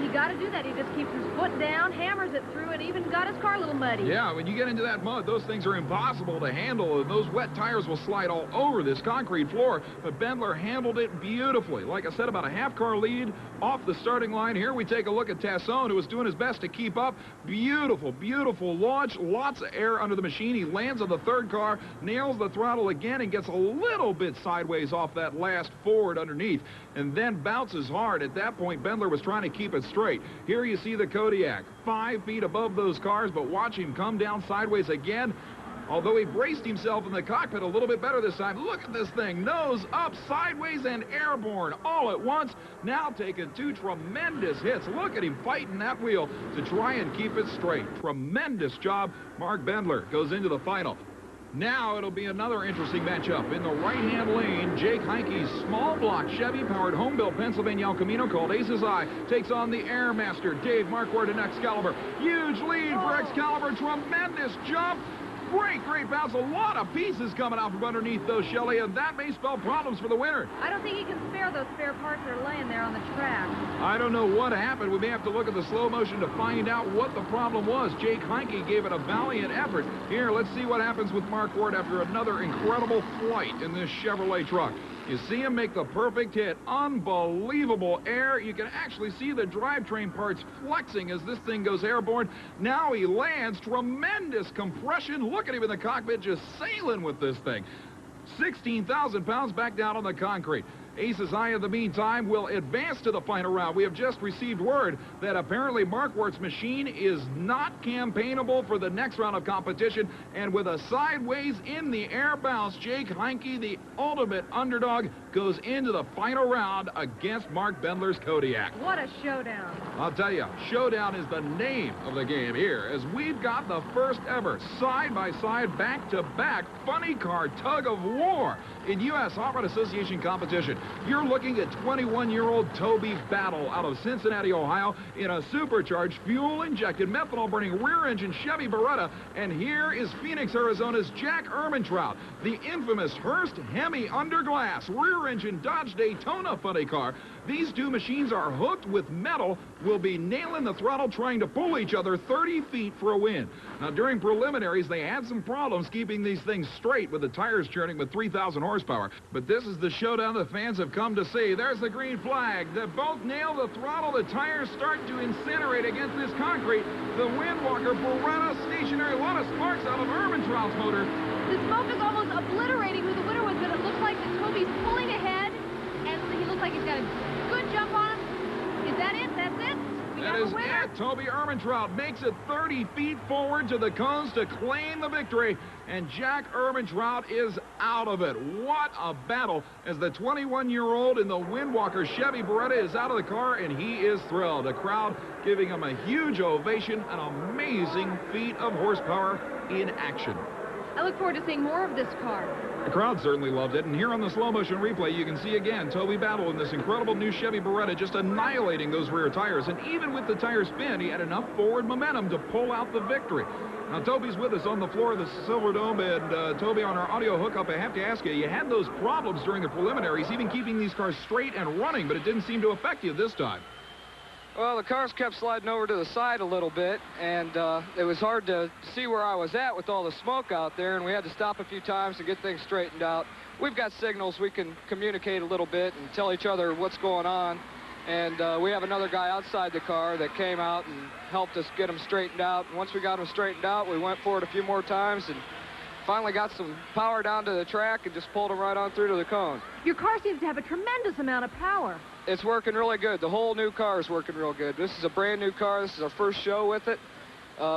He got to do that. He just keeps his foot down, hammers it through, and even got his car a little muddy. Yeah, when you get into that mud, those things are impossible to handle, and those wet tires will slide all over this concrete floor. But Bendler handled it beautifully. Like I said, about a half-car lead off the starting line. Here we take a look at Tassone, who was doing his best to keep up. Beautiful, beautiful launch. Lots of air under the machine. He lands on the third car, nails the throttle again, and gets a little bit sideways off that last forward underneath, and then bounces hard. At that point, Bendler was trying to keep it straight. Here you see the Kodiak, 5 feet above those cars, but watch him come down sideways again. Although he braced himself in the cockpit a little bit better this time. Look at this thing, nose up, sideways, and airborne all at once. Now taking 2 tremendous hits. Look at him fighting that wheel to try and keep it straight. Tremendous job. Mark Bendler goes into the final. Now it'll be another interesting matchup. In the right-hand lane, Jake Heineke's small block Chevy-powered home-built Pennsylvania El Camino called Ace's Eye takes on the Airmaster Dave Marquardt and Excalibur. Huge lead for Excalibur. Tremendous jump. Great bounce. A lot of pieces coming out from underneath those, Shelley, and that may spell problems for the winner. I don't think he can spare those spare parts that are laying there on the track. I don't know what happened. We may have to look at the slow motion to find out what the problem was. Jake Heineke gave it a valiant effort. Here, let's see what happens with Marquardt after another incredible flight in this Chevrolet truck. You see him make the perfect hit. Unbelievable air. You can actually see the drivetrain parts flexing as this thing goes airborne. Now he lands. Tremendous compression. Look at him in the cockpit just sailing with this thing. 16,000 pounds back down on the concrete. Ace's Eye, in the meantime, will advance to the final round. We have just received word that apparently Marquardt's machine is not campaignable for the next round of competition, and with a sideways in the air bounce, Jake Heineke, the ultimate underdog, goes into the final round against Mark Bendler's Kodiak. What a showdown. I'll tell you, showdown is the name of the game here, as we've got the first ever side-by-side, back-to-back funny car tug-of-war in USHRA Association competition. You're looking at 21-year-old Toby Battle out of Cincinnati, Ohio, in a supercharged, fuel-injected, methanol-burning rear-engine Chevy Beretta. And here is Phoenix, Arizona's Jack Ehrmantraut, the infamous Hurst Hemi underglass rear-engine Dodge Daytona funny car. These two machines are hooked with metal, will be nailing the throttle trying to pull each other 30 feet for a win. Now, during preliminaries, they had some problems keeping these things straight with the tires churning with 3,000 horsepower. But this is the showdown the fans have come to see. There's the green flag. They both nail the throttle. The tires start to incinerate against this concrete. The Windwalker Beretta stationary. A lot of sparks out of Ehrmantraut's motor. The smoke is almost obliterating who the winner was, but it looks like that Toby's pulling ahead, and he looks like he's got a good jump on him. Is that it? That's it? We That have is a winner. it. Toby Ehrmantraut makes it 30 feet forward to the cones to claim the victory. And Jack Ehrmantraut is out of it. What a battle as the 21-year-old in the Windwalker Chevy Beretta is out of the car, and he is thrilled. The crowd giving him a huge ovation, an amazing feat of horsepower in action. I look forward to seeing more of this car. The crowd certainly loved it, and here on the slow motion replay, you can see again Toby battle in this incredible new Chevy Beretta, just annihilating those rear tires. And even with the tire spin, he had enough forward momentum to pull out the victory. Now, Toby's with us on the floor of the Silverdome, and Toby, on our audio hookup, I have to ask you, you had those problems during the preliminaries, even keeping these cars straight and running, but it didn't seem to affect you this time. Well, the cars kept sliding over to the side a little bit, and it was hard to see where I was at with all the smoke out there, and we had to stop a few times to get things straightened out. We've got signals. We can communicate a little bit and tell each other what's going on, and we have another guy outside the car that came out and helped us get them straightened out. And once we got them straightened out, we went for it a few more times and finally got some power down to the track and just pulled them right on through to the cone. Your car seems to have a tremendous amount of power. It's working really good. The whole new car is working real good. This is a brand new car. This is our first show with it.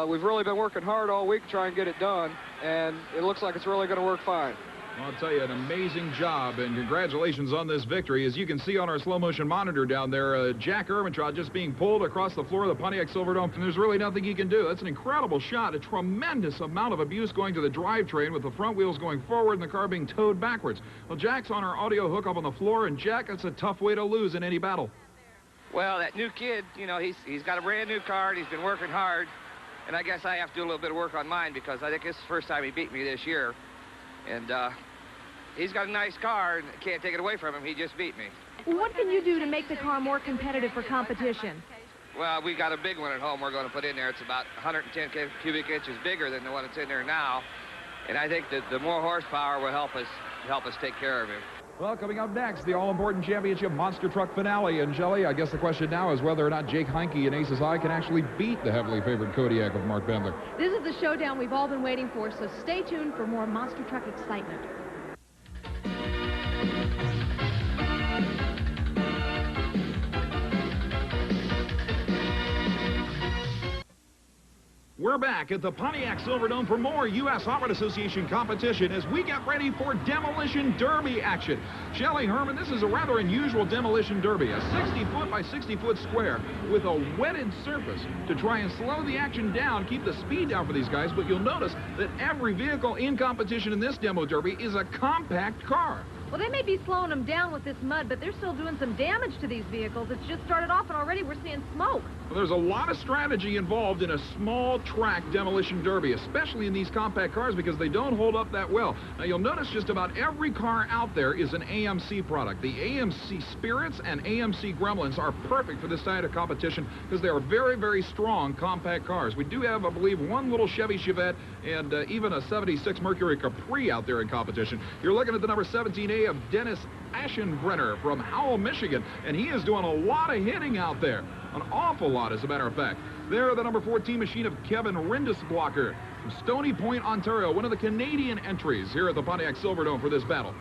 We've really been working hard all week to try and get it done, and it looks like it's really going to work fine. I'll tell you, an amazing job, and congratulations on this victory. As you can see on our slow motion monitor down there, Jack Ehrmantraut just being pulled across the floor of the Pontiac Silverdome, and there's really nothing he can do. That's an incredible shot, a tremendous amount of abuse going to the drivetrain with the front wheels going forward and the car being towed backwards. Well, Jack's on our audio hookup on the floor, and Jack, that's a tough way to lose in any battle. Well, that new kid, you know, he's got a brand new car, and he's been working hard, and I guess I have to do a little bit of work on mine because I think this is the first time he beat me this year. And he's got a nice car, and can't take it away from him. He just beat me. What can you do to make the car more competitive for competition? Well, we got a big one at home we're going to put in there. It's about 110 cubic inches bigger than the one that's in there now. And I think that the more horsepower will help us take care of him. Well, coming up next, the all-important championship monster truck finale. And Shelley, I guess the question now is whether or not Jake Heinke and Aces High can actually beat the heavily favored Kodiak of Mark Bendler. This is the showdown we've all been waiting for, so stay tuned for more monster truck excitement. We're back at the Pontiac Silverdome for more USHRA Association competition as we get ready for Demolition Derby action. Shelley, Herman, this is a rather unusual Demolition Derby, a 60-foot by 60-foot square with a wetted surface to try and slow the action down, keep the speed down for these guys. But you'll notice that every vehicle in competition in this Demo Derby is a compact car. Well, they may be slowing them down with this mud, but they're still doing some damage to these vehicles. It's just started off, and already we're seeing smoke. Well, there's a lot of strategy involved in a small track demolition derby, especially in these compact cars because they don't hold up that well. Now, you'll notice just about every car out there is an AMC product. The AMC Spirits and AMC Gremlins are perfect for this kind of competition because they are very, very strong compact cars. We do have, I believe, one little Chevy Chevette and even a 76 Mercury Capri out there in competition. You're looking at the number 17A of Dennis Aschenbrenner from Howell, Michigan, and he is doing a lot of hitting out there. An awful lot, as a matter of fact. There, the number 14 machine of Kevin Rindisblocker from Stony Point, Ontario, one of the Canadian entries here at the Pontiac Silverdome for this battle.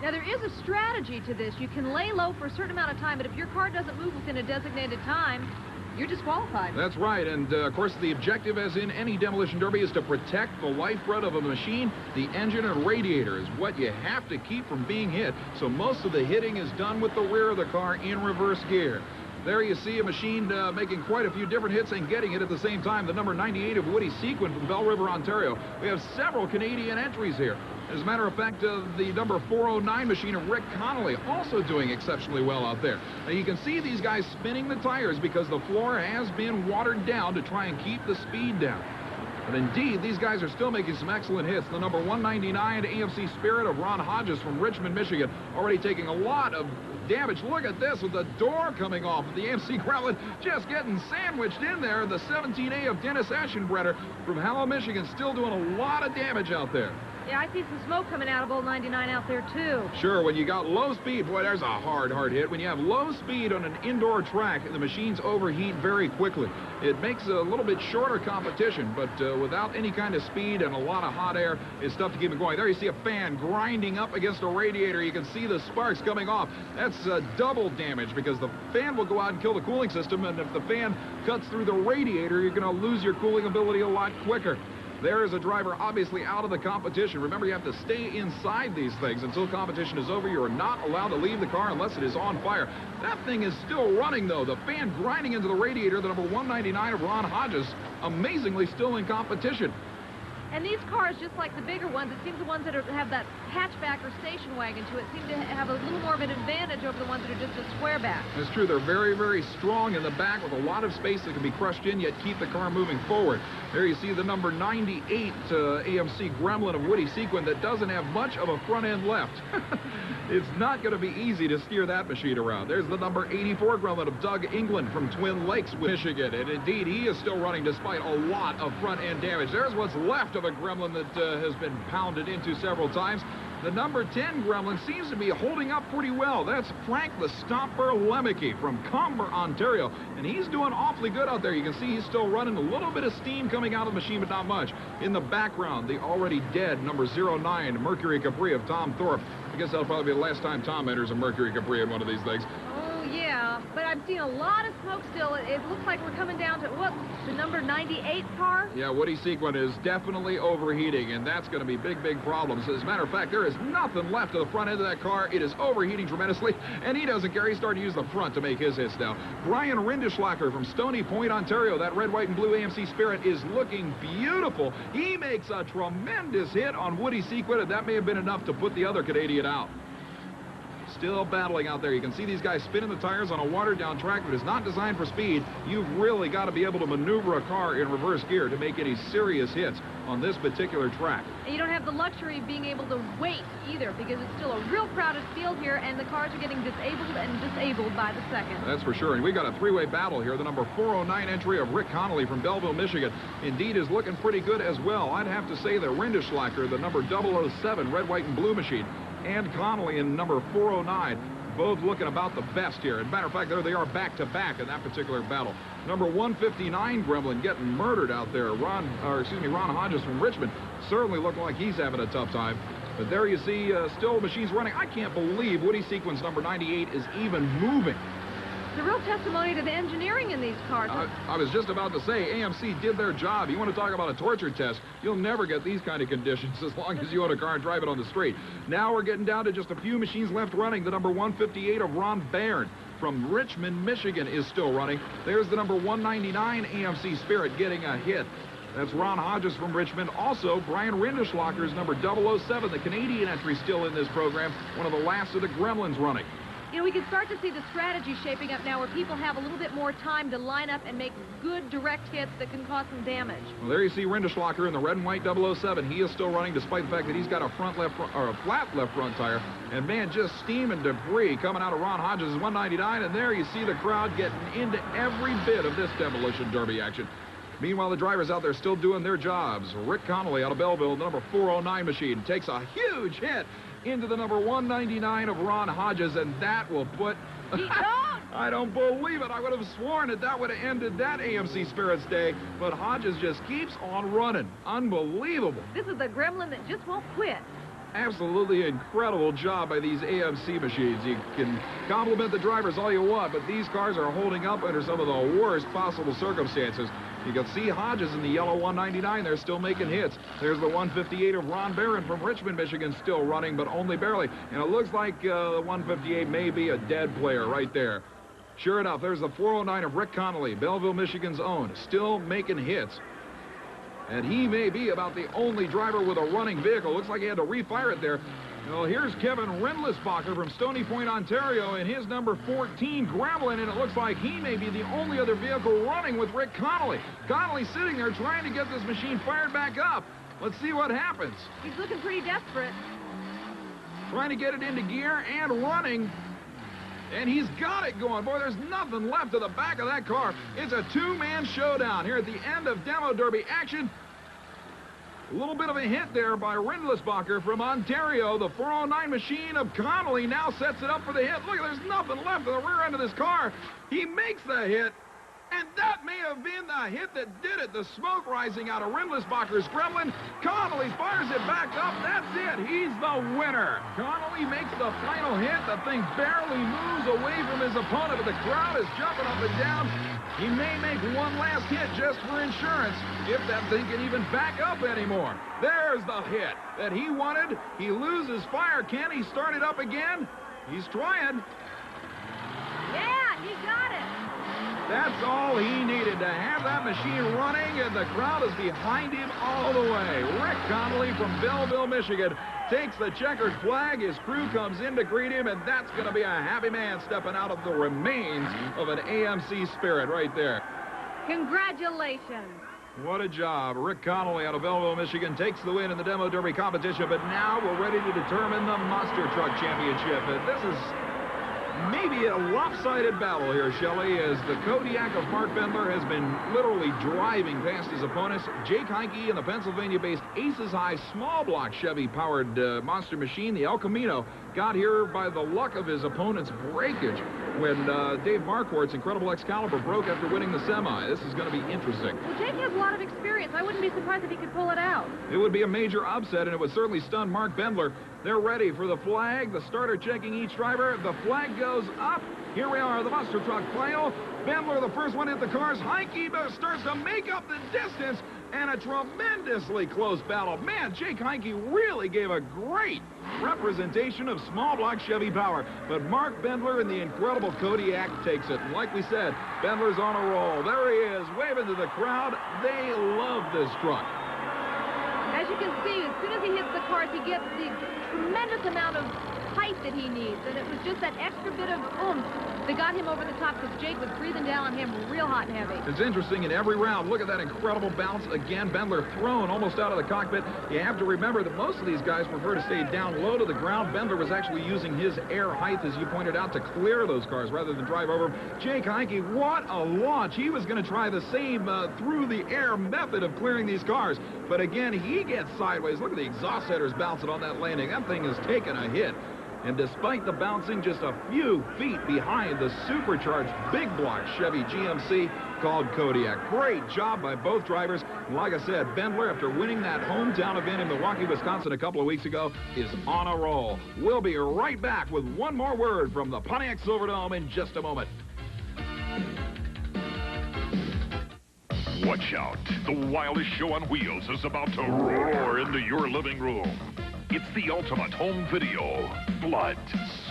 Now, there is a strategy to this. You can lay low for a certain amount of time, but if your car doesn't move within a designated time, you're disqualified. That's right, and of course the objective, as in any demolition derby, is to protect the lifeblood of a machine. The engine and radiator is what you have to keep from being hit, so most of the hitting is done with the rear of the car in reverse gear. There you see a machine making quite a few different hits and getting it at the same time. The number 98 of Woody Sequin from Bell River, Ontario. We have several Canadian entries here. As a matter of fact, the number 409 machine of Rick Connolly also doing exceptionally well out there. Now, you can see these guys spinning the tires because the floor has been watered down to try and keep the speed down. But indeed, these guys are still making some excellent hits. The number 199 AMC Spirit of Ron Hodges from Richmond, Michigan, already taking a lot of damage. Look at this with the door coming off of the AMC Gremlin, just getting sandwiched in there. The 17A of Dennis Aschenbrenner from Howell, Michigan, still doing a lot of damage out there. Yeah, I see some smoke coming out of old 99 out there, too. Sure, when you got low speed, boy, there's a hard hit. When you have low speed on an indoor track, the machines overheat very quickly. It makes a little bit shorter competition, but without any kind of speed and a lot of hot air, it's tough to keep it going. There you see a fan grinding up against a radiator. You can see the sparks coming off. That's double damage because the fan will go out and kill the cooling system, and if the fan cuts through the radiator, you're going to lose your cooling ability a lot quicker. There is a driver obviously out of the competition. Remember, you have to stay inside these things until competition is over. You are not allowed to leave the car unless it is on fire. That thing is still running, though. The fan grinding into the radiator, the number 199 of Ron Hodges, amazingly still in competition. And these cars, just like the bigger ones, it seems the ones that have that hatchback or station wagon to it seem to have a little more of an advantage over the ones that are just a square back. It's true. They're very, very strong in the back with a lot of space that can be crushed in, yet keep the car moving forward. There you see the number 98 AMC Gremlin of Woody Sequin that doesn't have much of a front end left. It's not going to be easy to steer that machine around. There's the number 84 Gremlin of Doug England from Twin Lakes, Michigan. And indeed, he is still running despite a lot of front end damage. There's what's left of a Gremlin that has been pounded into several times. The number 10 Gremlin seems to be holding up pretty well. That's Frank the Stomper Lemke from Comber, Ontario. And he's doing awfully good out there. You can see he's still running a little bit of steam coming out of the machine, but not much. In the background, the already dead number 09 Mercury Capri of Tom Thorpe. I guess that'll probably be the last time Tom enters a Mercury Capri in one of these things. Oh, yeah, but I'm seeing a lot of smoke still. It looks like we're coming down to, what, the number 98 car? Yeah, Woody Sequin is definitely overheating, and that's going to be big, big problems. As a matter of fact, there is nothing left of the front end of that car. It is overheating tremendously, and he doesn't care. He's starting to use the front to make his hits now. Brian Rindeschlacker from Stony Point, Ontario. That red, white, and blue AMC Spirit is looking beautiful. He makes a tremendous hit on Woody Sequin, and that may have been enough to put the other Canadian out. Still battling out there. You can see these guys spinning the tires on a watered-down track that is not designed for speed. You've really got to be able to maneuver a car in reverse gear to make any serious hits on this particular track. And you don't have the luxury of being able to wait either, because it's still a real crowded field here, and the cars are getting disabled and disabled by the second. That's for sure. And we got a three-way battle here. The number 409 entry of Rick Connolly from Belleville, Michigan, indeed is looking pretty good as well. I'd have to say that Rindeschlacker, the number 007 red, white, and blue machine, and Connolly in number 409, both looking about the best here. As a matter of fact, there they are back-to-back in that particular battle. Number 159 Gremlin getting murdered out there. Ron Hodges from Richmond certainly looking like he's having a tough time. But there you see still machines running. I can't believe Woody Sequin's number 98 is even moving. It's a real testimony to the engineering in these cars. I was just about to say, AMC did their job. You want to talk about a torture test, you'll never get these kind of conditions as long as you own a car and drive it on the street. Now we're getting down to just a few machines left running. The number 158 of Ron Bairn from Richmond, Michigan is still running. There's the number 199 AMC Spirit getting a hit. That's Ron Hodges from Richmond. Also, Brian Rindeschlacker's number 007, the Canadian entry still in this program, one of the last of the Gremlins running. You know, we can start to see the strategy shaping up now where people have a little bit more time to line up and make good direct hits that can cause some damage. Well, there you see Rindeschlacker in the red and white 007. He is still running despite the fact that he's got a flat left front tire. And man, just steam and debris coming out of Ron Hodges' 199. And there you see the crowd getting into every bit of this Demolition Derby action. Meanwhile, the drivers out there still doing their jobs. Rick Connolly out of Belleville, the number 409 machine, takes a huge hit into the number 199 of Ron Hodges, and that will put... I don't believe it. I would have sworn that would have ended that AMC Spirits day, but Hodges just keeps on running. Unbelievable. This is the Gremlin that just won't quit. Absolutely incredible job by these AMC machines. You can compliment the drivers all you want, but these cars are holding up under some of the worst possible circumstances. You can see Hodges in the yellow 199. They're still making hits. There's the 158 of Ron Barron from Richmond, Michigan, still running, but only barely. And it looks like the 158 may be a dead player right there. Sure enough, there's the 409 of Rick Connolly, Belleville, Michigan's own, still making hits. And he may be about the only driver with a running vehicle. Looks like he had to refire it there. Well, here's Kevin Rindlisbacher from Stony Point, Ontario, in his number 14 Gremlin, and it looks like he may be the only other vehicle running with Rick Connolly. Connolly's sitting there trying to get this machine fired back up. Let's see what happens. He's looking pretty desperate. Trying to get it into gear and running. And he's got it going. Boy, there's nothing left of the back of that car. It's a two-man showdown here at the end of Demo Derby action. A little bit of a hit there by Rindlisbacher from Ontario. The 409 machine of Connolly now sets it up for the hit. Look, there's nothing left in the rear end of this car. He makes the hit, and that may have been the hit that did it. The smoke rising out of Rindlisbacher's gremlin. Connolly fires it back up. That's it. He's the winner. Connolly makes the final hit. The thing barely moves away from his opponent, but the crowd is jumping up and down. He may make one last hit just for insurance, if that thing can even back up anymore. There's the hit that he wanted. He loses fire. Can he start it up again? He's trying. Yeah, he got it. That's all he needed to have that machine running, and the crowd is behind him all the way. Rick Connolly from Belleville, Michigan, takes the checkered flag. His crew comes in to greet him, and that's going to be a happy man stepping out of the remains of an AMC Spirit right there. Congratulations. What a job. Rick Connolly out of Belleville, Michigan takes the win in the Demo Derby competition, but now we're ready to determine the Monster Truck Championship. And this is maybe a lopsided battle here, Shelley, as the Kodiak of Mark Bendler has been literally driving past his opponents. Jake Heinke in the Pennsylvania-based Aces High small block Chevy-powered monster machine, the El Camino, got here by the luck of his opponent's breakage when Dave Marquardt's incredible Excalibur broke after winning the semi. This is going to be interesting. Well, Jake has a lot of experience. I wouldn't be surprised if he could pull it out. It would be a major upset, and it would certainly stun Mark Bendler. They're ready for the flag. The starter checking each driver. The flag goes up. Here we are, the Monster Truck final. Bendler, the first one hit the cars. Heinke starts to make up the distance, and a tremendously close battle. Man, Jake Heinke really gave a great representation of small block Chevy power. But Mark Bendler in the incredible Kodiak takes it. And like we said, Bendler's on a roll. There he is, waving to the crowd. They love this truck. As you can see, as soon as he hits the cars, he gets the tremendous amount of height that he needs. And it was just that extra bit of oomph that got him over the top, because Jake was breathing down on him real hot and heavy. It's interesting in every round. Look at that incredible bounce. Again, Bendler thrown almost out of the cockpit. You have to remember that most of these guys prefer to stay down low to the ground. Bendler was actually using his air height, as you pointed out, to clear those cars rather than drive over them. Jake Heinke, what a launch. He was going to try the same through the air method of clearing these cars. But again, he gets sideways. Look at the exhaust headers bouncing on that landing. That thing has taken a hit. And despite the bouncing just a few feet behind the supercharged big block Chevy GMC called Kodiak. Great job by both drivers. And like I said, Bendler, after winning that hometown event in Milwaukee, Wisconsin a couple of weeks ago, is on a roll. We'll be right back with one more word from the Pontiac Silverdome in just a moment. Watch out. The wildest show on wheels is about to roar into your living room. It's the ultimate home video. Blood,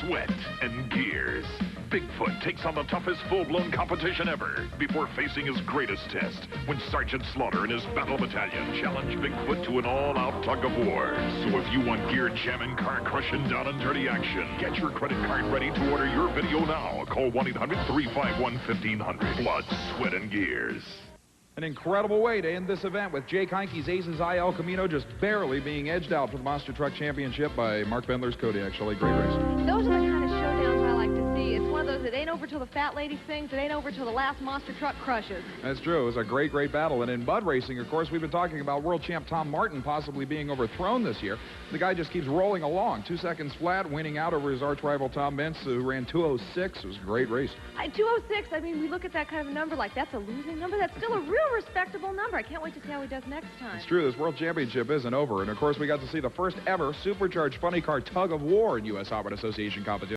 sweat, and gears. Bigfoot takes on the toughest full-blown competition ever before facing his greatest test when Sergeant Slaughter and his battle battalion challenge Bigfoot to an all-out tug-of-war. So if you want gear-jamming, car-crushing, down-and-dirty action, get your credit card ready to order your video now. Call 1-800-351-1500. Blood, sweat, and gears. An incredible way to end this event with Jake Heinke's Aces High El Camino just barely being edged out for the Monster Truck Championship by Mark Bendler's Kodiak. Shelley, great race. Those are the kind of showdowns I like to see. It's one of those that ain't over till the fat lady sings. It ain't over till the last monster truck crushes. That's true. It was a great, great battle. And in Bud Racing, of course, we've been talking about world champ Tom Martin possibly being overthrown this year. The guy just keeps rolling along. 2 seconds flat, winning out over his arch rival Tom Mintz, who ran 2:06. It was a great race. 2:06, I mean, we look at that kind of number like that's a losing number. That's still a real respectable number. I can't wait to see how he does next time. It's true. This World Championship isn't over. And, of course, we got to see the first ever supercharged funny car tug-of-war in USHRA Association competition.